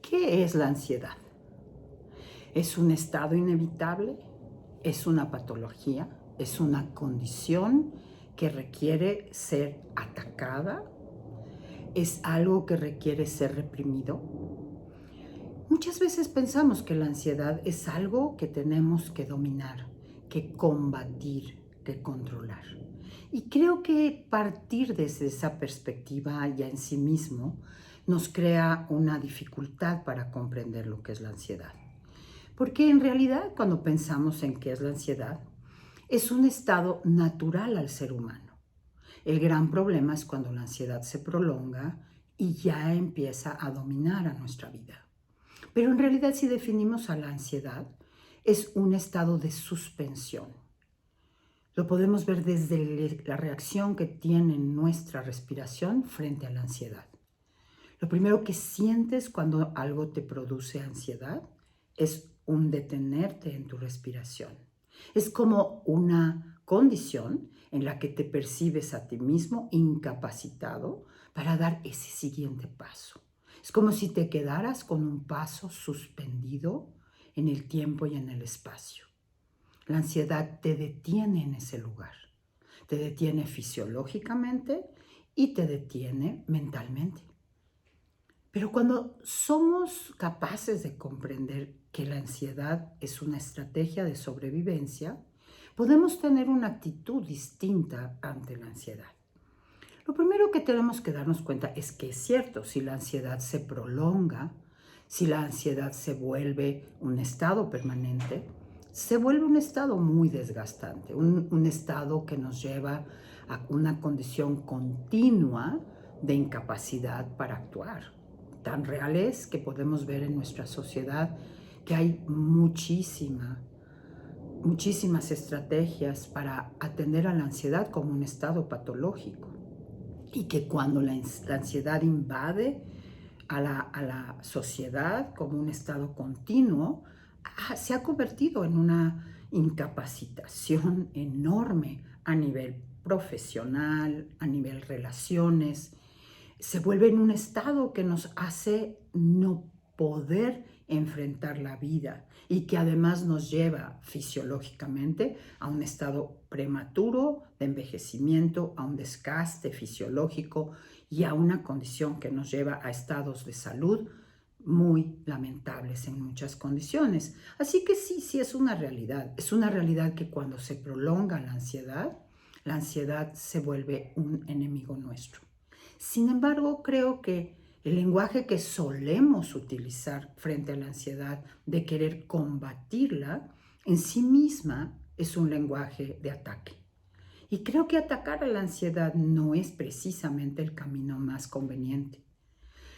¿Qué es la ansiedad? ¿Es un estado inevitable? ¿Es una patología? ¿Es una condición que requiere ser atacada? ¿Es algo que requiere ser reprimido? Muchas veces pensamos que la ansiedad es algo que tenemos que dominar, que combatir, que controlar. Y creo que partir desde esa perspectiva ya en sí mismo nos crea una dificultad para comprender lo que es la ansiedad. Porque en realidad cuando pensamos en qué es la ansiedad, es un estado natural al ser humano. El gran problema es cuando la ansiedad se prolonga y ya empieza a dominar a nuestra vida. Pero en realidad si definimos a la ansiedad, es un estado de suspensión. Lo podemos ver desde la reacción que tiene nuestra respiración frente a la ansiedad. Lo primero que sientes cuando algo te produce ansiedad es un detenerte en tu respiración. Es como una condición en la que te percibes a ti mismo incapacitado para dar ese siguiente paso. Es como si te quedaras con un paso suspendido en el tiempo y en el espacio. La ansiedad te detiene en ese lugar. Te detiene fisiológicamente y te detiene mentalmente. Pero cuando somos capaces de comprender que la ansiedad es una estrategia de sobrevivencia, podemos tener una actitud distinta ante la ansiedad. Lo primero que tenemos que darnos cuenta es que es cierto, si la ansiedad se prolonga, si la ansiedad se vuelve un estado permanente, se vuelve un estado muy desgastante, un estado que nos lleva a una condición continua de incapacidad para actuar. Tan real es que podemos ver en nuestra sociedad que hay muchísimas estrategias para atender a la ansiedad como un estado patológico y que cuando la ansiedad invade a la sociedad como un estado continuo, se ha convertido en una incapacitación enorme a nivel profesional, a nivel relaciones. Se vuelve en un estado que nos hace no poder enfrentar la vida y que además nos lleva fisiológicamente a un estado prematuro de envejecimiento, a un desgaste fisiológico y a una condición que nos lleva a estados de salud muy lamentables en muchas condiciones. Así que sí es una realidad. Es una realidad que cuando se prolonga la ansiedad se vuelve un enemigo nuestro. Sin embargo, creo que el lenguaje que solemos utilizar frente a la ansiedad de querer combatirla, en sí misma es un lenguaje de ataque. Y creo que atacar a la ansiedad no es precisamente el camino más conveniente.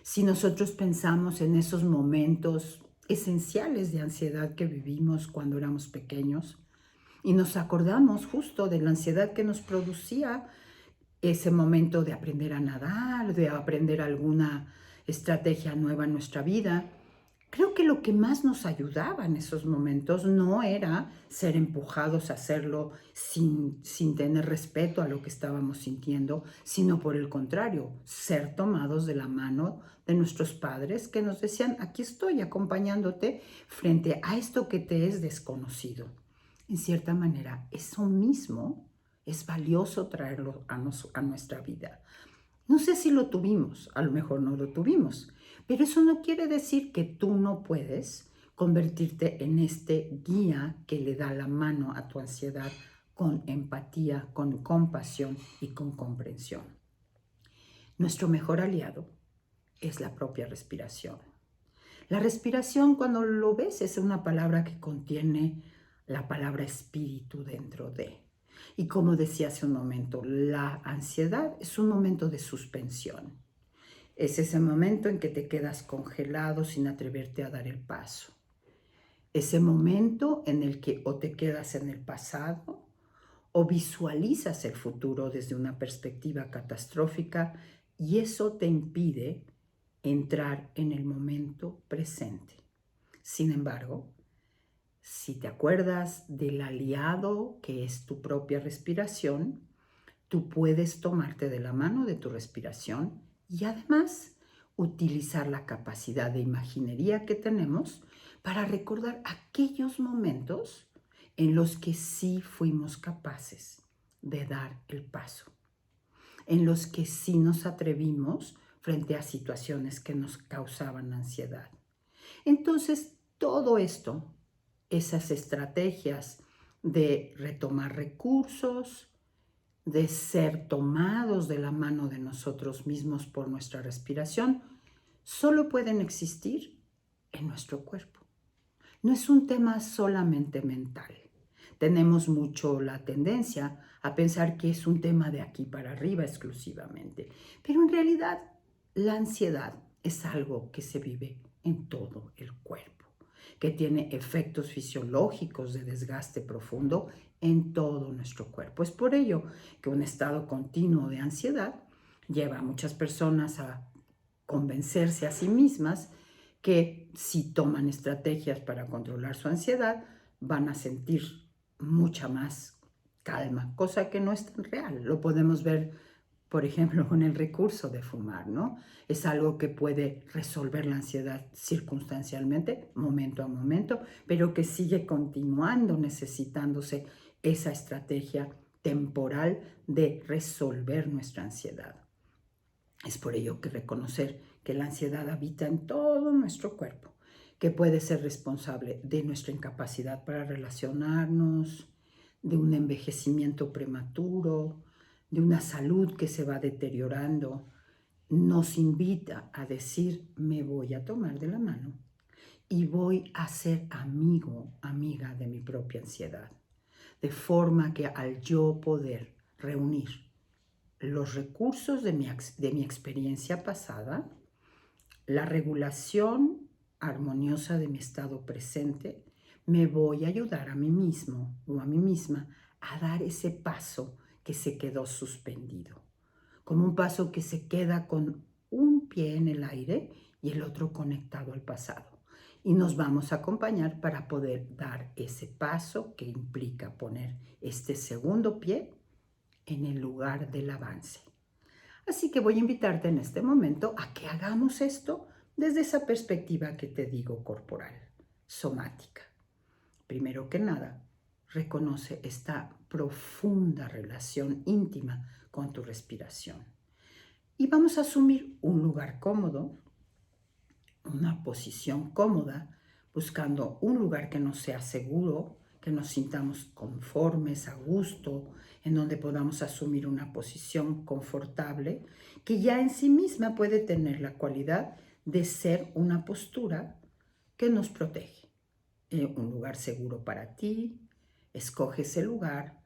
Si nosotros pensamos en esos momentos esenciales de ansiedad que vivimos cuando éramos pequeños y nos acordamos justo de la ansiedad que nos producía ese momento de aprender a nadar, de aprender alguna estrategia nueva en nuestra vida. Creo que lo que más nos ayudaba en esos momentos no era ser empujados a hacerlo sin tener respeto a lo que estábamos sintiendo, sino por el contrario, ser tomados de la mano de nuestros padres que nos decían, aquí estoy acompañándote frente a esto que te es desconocido. En cierta manera, eso mismo es valioso traerlo a nuestra vida. No sé si lo tuvimos, a lo mejor no lo tuvimos, pero eso no quiere decir que tú no puedes convertirte en este guía que le da la mano a tu ansiedad con empatía, con compasión y con comprensión. Nuestro mejor aliado es la propia respiración. La respiración, cuando lo ves, es una palabra que contiene la palabra espíritu dentro de. Y como decía hace un momento, la ansiedad es un momento de suspensión. Es ese momento en que te quedas congelado sin atreverte a dar el paso. Ese momento en el que o te quedas en el pasado o visualizas el futuro desde una perspectiva catastrófica y eso te impide entrar en el momento presente. Sin embargo, si te acuerdas del aliado que es tu propia respiración, tú puedes tomarte de la mano de tu respiración y además utilizar la capacidad de imaginería que tenemos para recordar aquellos momentos en los que sí fuimos capaces de dar el paso, en los que sí nos atrevimos frente a situaciones que nos causaban ansiedad. Entonces, todo esto, esas estrategias de retomar recursos, de ser tomados de la mano de nosotros mismos por nuestra respiración, solo pueden existir en nuestro cuerpo. No es un tema solamente mental. Tenemos mucho la tendencia a pensar que es un tema de aquí para arriba exclusivamente, pero en realidad la ansiedad es algo que se vive en todo el cuerpo, que tiene efectos fisiológicos de desgaste profundo en todo nuestro cuerpo. Es por ello que un estado continuo de ansiedad lleva a muchas personas a convencerse a sí mismas que si toman estrategias para controlar su ansiedad, van a sentir mucha más calma, cosa que no es tan real. Lo podemos ver, por ejemplo, con el recurso de fumar, ¿no? Es algo que puede resolver la ansiedad circunstancialmente, momento a momento, pero que sigue continuando necesitándose esa estrategia temporal de resolver nuestra ansiedad. Es por ello que reconocer que la ansiedad habita en todo nuestro cuerpo, que puede ser responsable de nuestra incapacidad para relacionarnos, de un envejecimiento prematuro, de una salud que se va deteriorando, nos invita a decir, me voy a tomar de la mano y voy a ser amigo, amiga de mi propia ansiedad, de forma que al yo poder reunir los recursos de mi experiencia pasada, la regulación armoniosa de mi estado presente, me voy a ayudar a mí mismo o a mí misma a dar ese paso que se quedó suspendido, como un paso que se queda con un pie en el aire y el otro conectado al pasado. Y nos vamos a acompañar para poder dar ese paso que implica poner este segundo pie en el lugar del avance. Así que voy a invitarte en este momento a que hagamos esto desde esa perspectiva que te digo corporal, somática. Primero que nada, reconoce esta profunda relación íntima con tu respiración. Y vamos a asumir un lugar cómodo, una posición cómoda, buscando un lugar que nos sea seguro, que nos sintamos conformes, a gusto, en donde podamos asumir una posición confortable, que ya en sí misma puede tener la cualidad de ser una postura que nos protege. Un lugar seguro para ti, escoge ese lugar,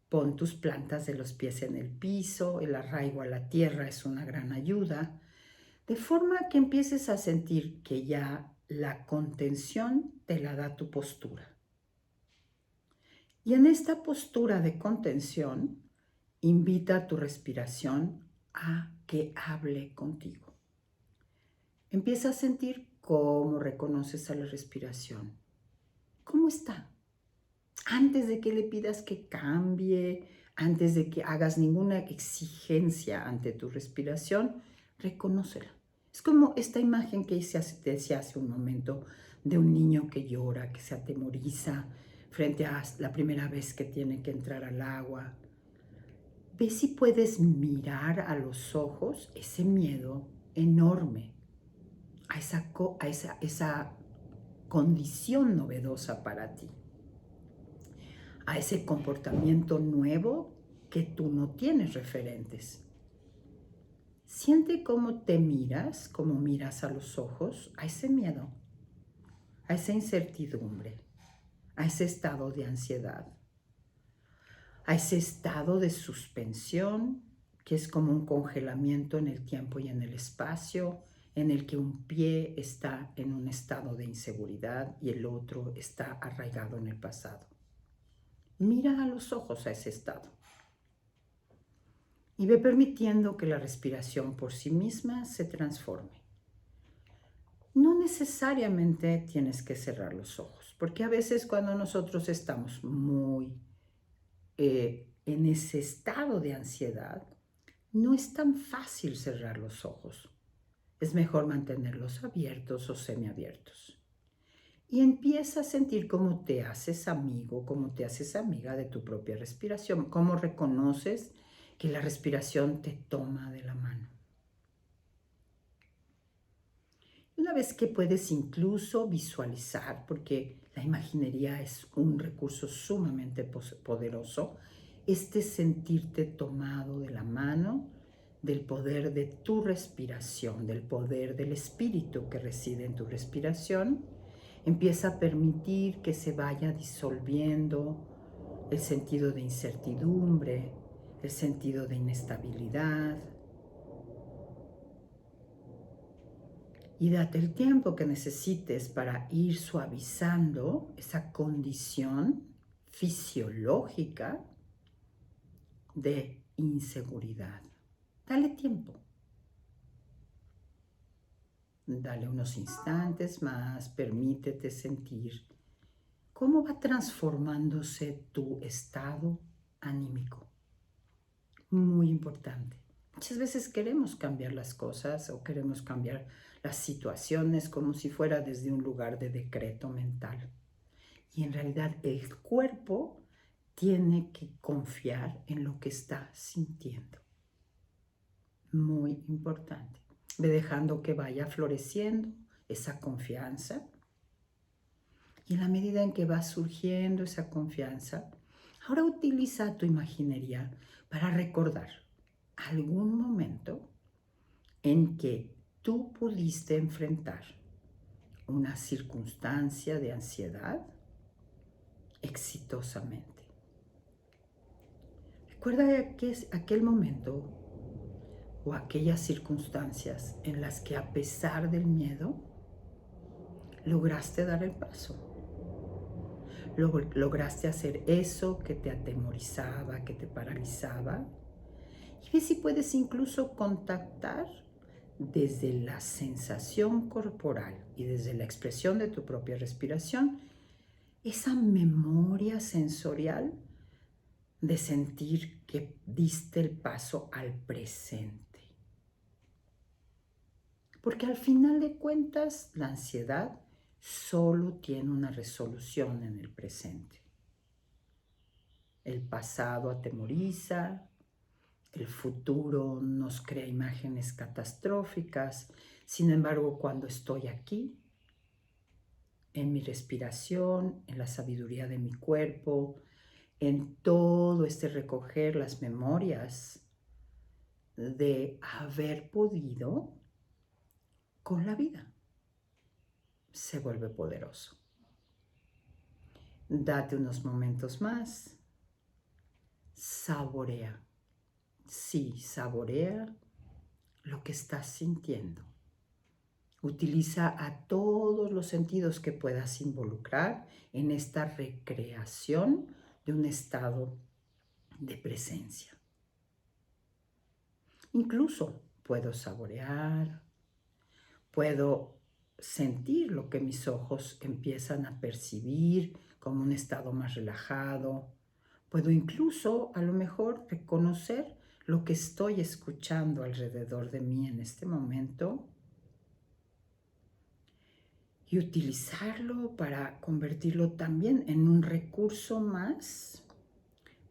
pon tus plantas de los pies en el piso, el arraigo a la tierra es una gran ayuda, de forma que empieces a sentir que ya la contención te la da tu postura. Y en esta postura de contención, invita a tu respiración a que hable contigo. Empieza a sentir cómo reconoces a la respiración. ¿Cómo está? Antes de que le pidas que cambie, antes de que hagas ninguna exigencia ante tu respiración, reconócela. Es como esta imagen que te decía hace un momento de un niño que llora, que se atemoriza frente a la primera vez que tiene que entrar al agua. Ve si puedes mirar a los ojos ese miedo enorme, a esa condición novedosa para ti, a ese comportamiento nuevo que tú no tienes referentes. Siente cómo te miras, cómo miras a los ojos, a ese miedo, a esa incertidumbre, a ese estado de ansiedad, a ese estado de suspensión, que es como un congelamiento en el tiempo y en el espacio, en el que un pie está en un estado de inseguridad y el otro está arraigado en el pasado. Mira a los ojos a ese estado y ve permitiendo que la respiración por sí misma se transforme. No necesariamente tienes que cerrar los ojos, porque a veces cuando nosotros estamos muy en ese estado de ansiedad, no es tan fácil cerrar los ojos. es mejor mantenerlos abiertos o semiabiertos. Y empieza a sentir cómo te haces amigo, cómo te haces amiga de tu propia respiración, cómo reconoces que la respiración te toma de la mano. Una vez que puedes incluso visualizar, porque la imaginería es un recurso sumamente poderoso, sentirte tomado de la mano del poder de tu respiración, del poder del espíritu que reside en tu respiración, empieza a permitir que se vaya disolviendo el sentido de incertidumbre, el sentido de inestabilidad. Y date el tiempo que necesites para ir suavizando esa condición fisiológica de inseguridad. Dale tiempo. Dale unos instantes más, permítete sentir cómo va transformándose tu estado anímico. Muy importante. Muchas veces queremos cambiar las cosas o queremos cambiar las situaciones como si fuera desde un lugar de decreto mental. Y en realidad el cuerpo tiene que confiar en lo que está sintiendo. Muy importante. Ve dejando que vaya floreciendo esa confianza. Y en la medida en que va surgiendo esa confianza, ahora utiliza tu imaginería para recordar algún momento en que tú pudiste enfrentar una circunstancia de ansiedad exitosamente. Recuerda que es aquel momento o aquellas circunstancias en las que a pesar del miedo lograste dar el paso. Lograste hacer eso que te atemorizaba, que te paralizaba. Y ve si puedes incluso contactar desde la sensación corporal y desde la expresión de tu propia respiración esa memoria sensorial de sentir que diste el paso al presente. Porque al final de cuentas, la ansiedad solo tiene una resolución en el presente. El pasado atemoriza, el futuro nos crea imágenes catastróficas. Sin embargo, cuando estoy aquí, en mi respiración, en la sabiduría de mi cuerpo, en todo recoger las memorias de haber podido con la vida, se vuelve poderoso. Date unos momentos más. Saborea. Sí, saborea lo que estás sintiendo. Utiliza a todos los sentidos que puedas involucrar en esta recreación de un estado de presencia. Incluso puedo saborear, puedo sentir lo que mis ojos empiezan a percibir como un estado más relajado. Puedo incluso, a lo mejor, reconocer lo que estoy escuchando alrededor de mí en este momento y utilizarlo para convertirlo también en un recurso más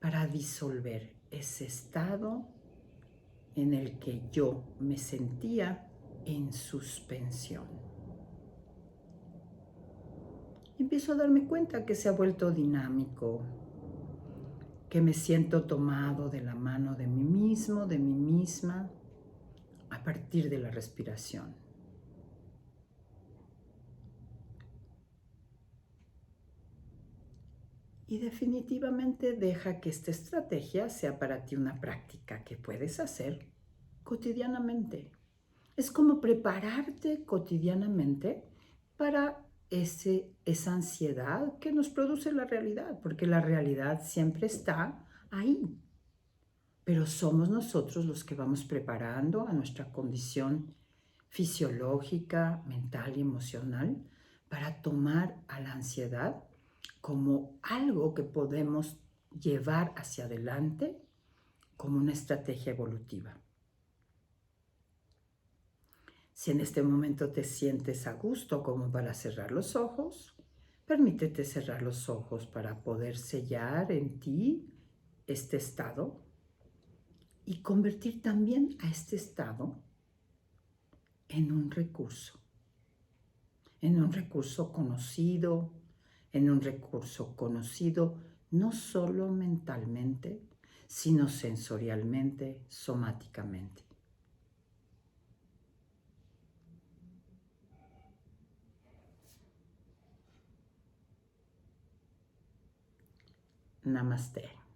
para disolver ese estado en el que yo me sentía en suspensión. Empiezo a darme cuenta que se ha vuelto dinámico, que me siento tomado de la mano de mí mismo, de mí misma, a partir de la respiración. Y definitivamente deja que esta estrategia sea para ti una práctica que puedes hacer cotidianamente. Es como prepararte cotidianamente para esa ansiedad que nos produce la realidad, porque la realidad siempre está ahí. Pero somos nosotros los que vamos preparando a nuestra condición fisiológica, mental y emocional para tomar a la ansiedad como algo que podemos llevar hacia adelante como una estrategia evolutiva. Si en este momento te sientes a gusto como para cerrar los ojos, permítete cerrar los ojos para poder sellar en ti este estado y convertir también a este estado en un recurso conocido, no solo mentalmente, sino sensorialmente, somáticamente. Namaste.